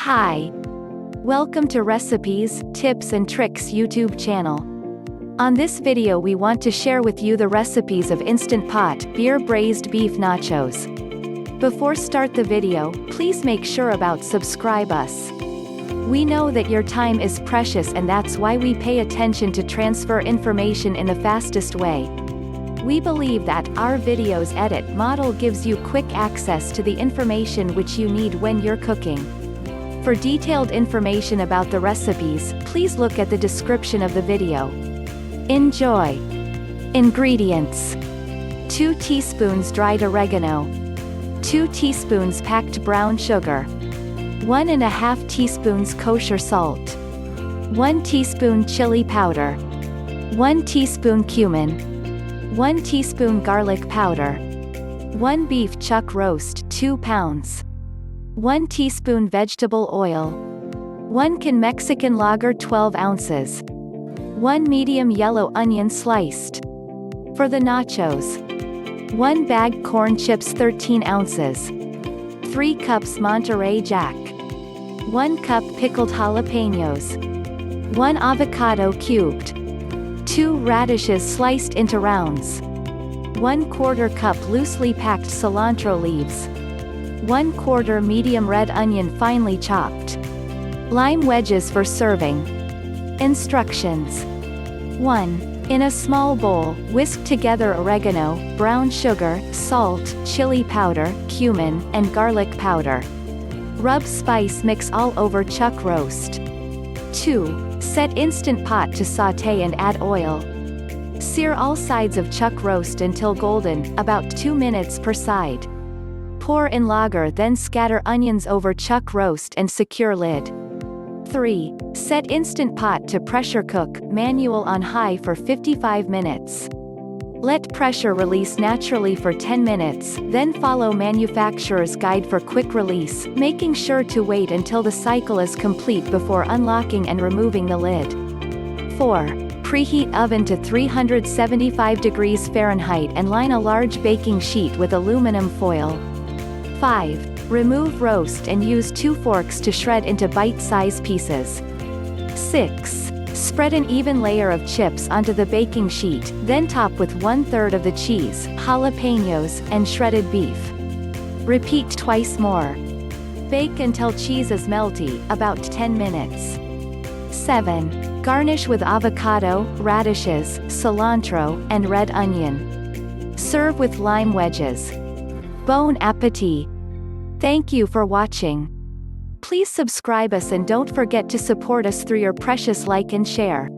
Hi. Welcome to Recipes, Tips and Tricks YouTube channel. On this video we want to share with you the recipes of Instant Pot, Beer-Braised Beef Nachos. Before start the video, please make sure about subscribe us. We know that your time is precious and that's why we pay attention to transfer information in the fastest way. We believe that our videos edit model gives you quick access to the information which you need when you're cooking. For detailed information about the recipes, please look at the description of the video. Enjoy! Ingredients: 2 teaspoons dried oregano, 2 teaspoons packed brown sugar, 1.5 teaspoons kosher salt, 1 teaspoon chili powder, 1 teaspoon cumin, 1 teaspoon garlic powder, 1 beef chuck roast 2 pounds, 1 teaspoon vegetable oil, 1 can Mexican lager 12 ounces, 1 medium yellow onion sliced. For the nachos: 1 bag corn chips 13 ounces, 3 cups Monterey Jack, 1 cup pickled jalapenos, 1 avocado cubed, 2 radishes sliced into rounds, 1/4 cup loosely packed cilantro leaves, 1/4 medium red onion finely chopped. Lime wedges for serving. Instructions: 1. In a small bowl, whisk together oregano, brown sugar, salt, chili powder, cumin, and garlic powder. Rub spice mix all over chuck roast. 2. Set Instant Pot to sauté and add oil. Sear all sides of chuck roast until golden, about 2 minutes per side. Pour in lager, then scatter onions over chuck roast and secure lid. 3. Set Instant Pot to pressure cook, manual on high for 55 minutes. Let pressure release naturally for 10 minutes, then follow manufacturer's guide for quick release, making sure to wait until the cycle is complete before unlocking and removing the lid. 4. Preheat oven to 375 degrees Fahrenheit and line a large baking sheet with aluminum foil. 5. Remove roast and use 2 forks to shred into bite-sized pieces. 6. Spread an even layer of chips onto the baking sheet, then top with 1/3 of the cheese, jalapenos, and shredded beef. Repeat twice more. Bake until cheese is melty, about 10 minutes. 7. Garnish with avocado, radishes, cilantro, and red onion. Serve with lime wedges. Bon appétit! Thank you for watching. Please subscribe us and don't forget to support us through your precious like and share.